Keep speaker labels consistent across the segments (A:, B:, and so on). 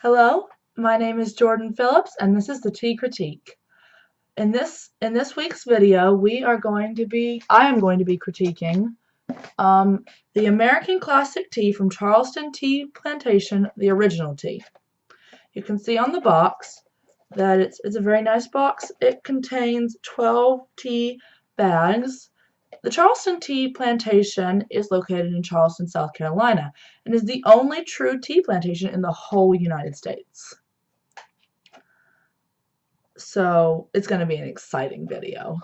A: Hello, my name is Jordan Phillips and this is the Tea Critique. In this week's video, I am going to be critiquing the American Classic Tea from Charleston Tea Plantation, the original tea. You can see on the box that it's a very nice box. It contains 12 tea bags. The Charleston Tea Plantation is located in Charleston, South Carolina, and is the only true tea plantation in the whole United States. So it's going to be an exciting video.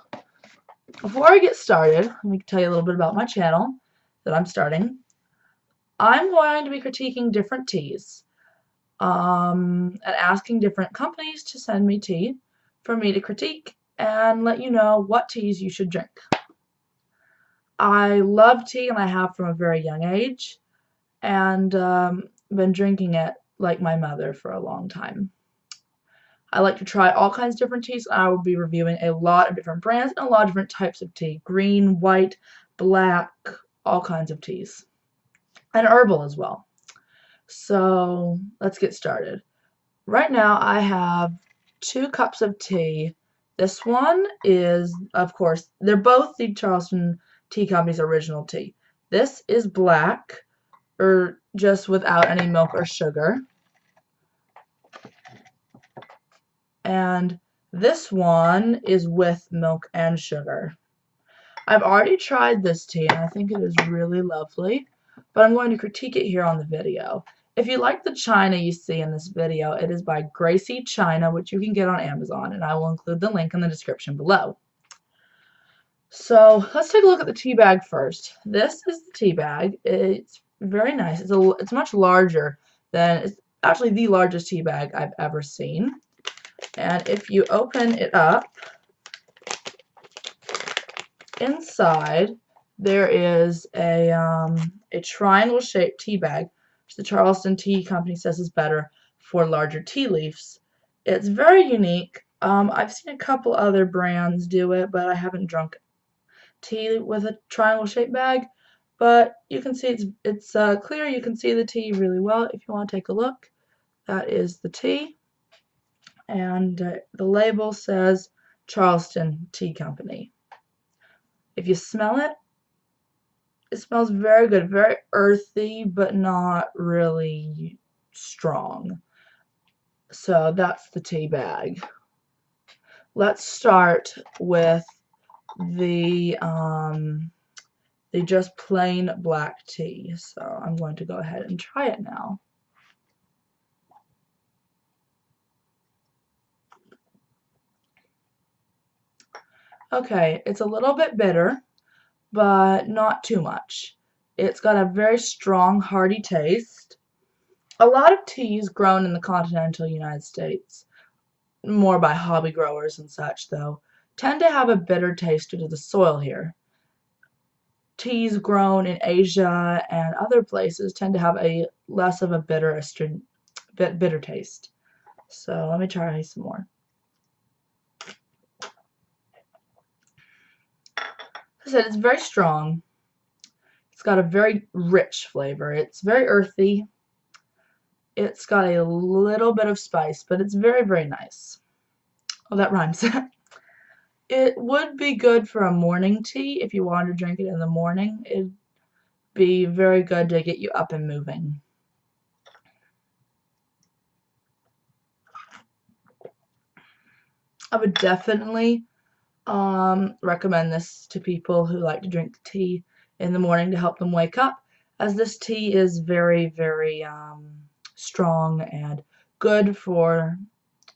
A: Before I get started, let me tell you a little bit about my channel that I'm starting. I'm going to be critiquing different teas and asking different companies to send me tea for me to critique and let you know what teas you should drink. I love tea and I have from a very young age, and been drinking it like my mother for a long time. I like to try all kinds of different teas. I will be reviewing a lot of different brands and a lot of different types of tea. Green, white, black, all kinds of teas. And herbal as well. So let's get started. Right now I have 2 cups of tea. This one is, of course, they're both the Charleston Tea Company's original tea. This is black, or just without any milk or sugar. And this one is with milk and sugar. I've already tried this tea and I think it is really lovely, but I'm going to critique it here on the video. If you like the china you see in this video, it is by Gracie China, which you can get on Amazon, and I will include the link in the description below. So let's take a look at the tea bag first. This is the tea bag. It's very nice. It's much larger than, it's actually the largest tea bag I've ever seen. And if you open it up, inside there is a triangle-shaped tea bag, which the Charleston Tea Company says is better for larger tea leaves. It's very unique. I've seen a couple other brands do it, but I haven't drunk tea with a triangle-shaped bag. But you can see it's clear. You can see the tea really well if you want to take a look. That is the tea. And the label says Charleston Tea Company. If you smell it, it smells very good, very earthy, but not really strong. So that's the tea bag. Let's start with the just plain black tea. So I'm going to go ahead and try it now. Okay, it's a little bit bitter, but not too much. It's got a very strong, hearty taste. A lot of teas grown in the continental United States, more by hobby growers and such though, tend to have a bitter taste due to the soil here. Teas grown in Asia and other places tend to have a less of a bitter taste. So let me try some more. As I said, it's very strong. It's got a very rich flavor. It's very earthy. It's got a little bit of spice, but it's very, very nice. Oh, that rhymes. It would be good for a morning tea if you wanted to drink it in the morning. It'd be very good to get you up and moving. I would definitely recommend this to people who like to drink tea in the morning to help them wake up, as this tea is very, very strong and good for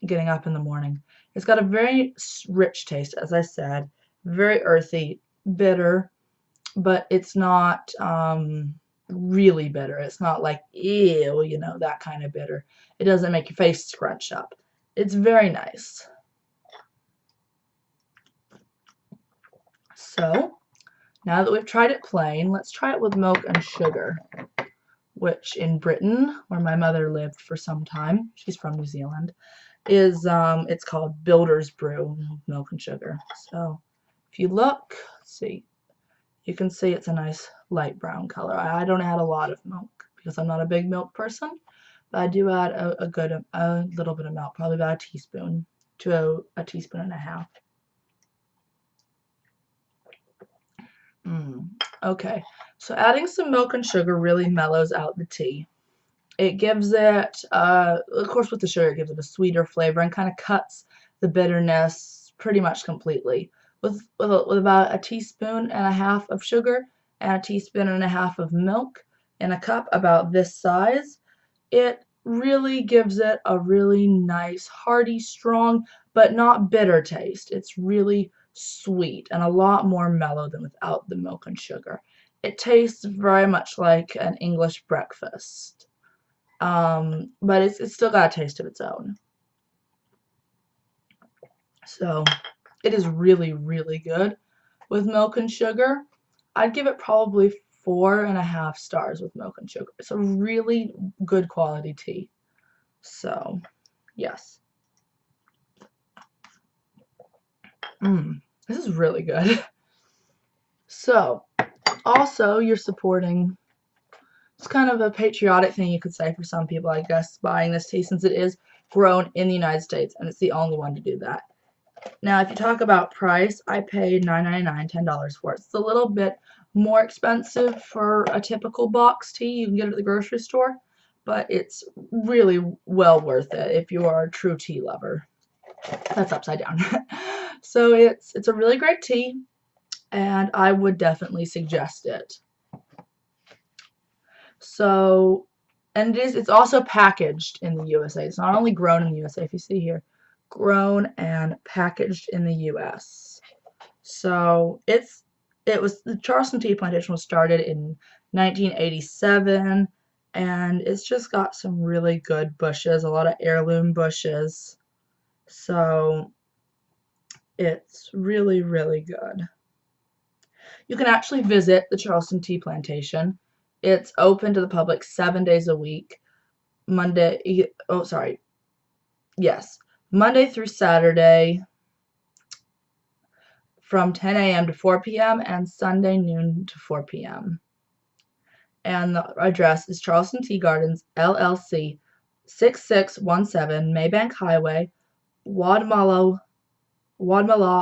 A: getting up in the morning. It's got a very rich taste, as I said, very earthy, bitter, but it's not really bitter. It's not like, ew, you know, that kind of bitter. It doesn't make your face scrunch up. It's very nice. So, now that we've tried it plain, let's try it with milk and sugar, which in Britain, where my mother lived for some time, she's from New Zealand, is it's called Builder's Brew, milk and sugar. So if you look, let's see, you can see it's a nice light brown color. I don't add a lot of milk because I'm not a big milk person, But I do add a little bit of milk, probably about a teaspoon to a teaspoon and a half. Okay, so adding some milk and sugar really mellows out the tea. It gives it, of course with the sugar, it gives it a sweeter flavor and kind of cuts the bitterness pretty much completely. With about a teaspoon and a half of sugar and a teaspoon and a half of milk in a cup about this size, it really gives it a really nice, hearty, strong, but not bitter taste. It's really sweet and a lot more mellow than without the milk and sugar. It tastes very much like an English breakfast. But it's still got a taste of its own. So it is really, really good with milk and sugar. I'd give it probably 4.5 stars with milk and sugar. It's a really good quality tea. So, yes. This is really good. So, also you're supporting, it's kind of a patriotic thing you could say for some people, I guess, buying this tea since it is grown in the United States and it's the only one to do that. Now, if you talk about price, I paid $9.99, $10 for it. It's a little bit more expensive for a typical box tea you can get at the grocery store, but it's really well worth it if you are a true tea lover. That's upside down. So it's a really great tea, and I would definitely suggest it. So, and it's also packaged in the USA. It's not only grown in the USA, if you see here, grown and packaged in the US. So the Charleston Tea Plantation was started in 1987, and it's just got some really good bushes, a lot of heirloom bushes. So it's really, really good. You can actually visit the Charleston Tea Plantation. It's open to the public 7 days a week. Monday through Saturday from 10 a.m. to 4 p.m. and Sunday noon to 4 p.m. And the address is Charleston Tea Gardens, LLC, 6617 Maybank Highway, Wadmalaw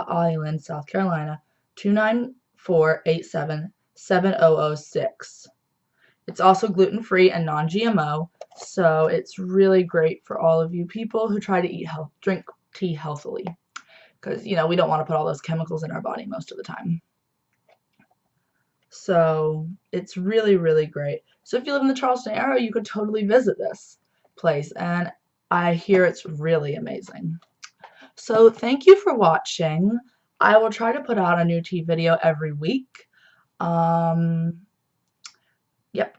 A: Island, South Carolina, 29487-7006. It's also gluten-free and non-GMO, so it's really great for all of you people who try to drink tea healthily, because we don't want to put all those chemicals in our body most of the time. So it's really, really great. So if you live in the Charleston area, you could totally visit this place, and I hear it's really amazing. So thank you for watching. I will try to put out a new tea video every week. Yep.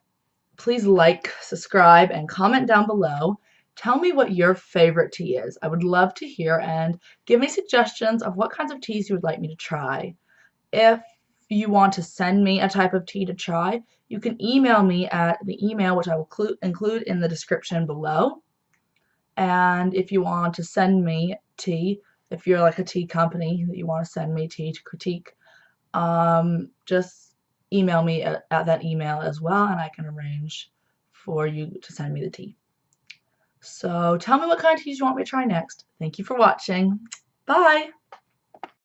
A: Please like, subscribe, and comment down below. Tell me what your favorite tea is. I would love to hear, and give me suggestions of what kinds of teas you would like me to try. If you want to send me a type of tea to try, you can email me at the email, which I will include in the description below. And if you want to send me tea, if you're like a tea company that you want to send me tea to critique, just email me at that email as well, and I can arrange for you to send me the tea. So tell me what kind of teas you want me to try next. Thank you for watching. Bye!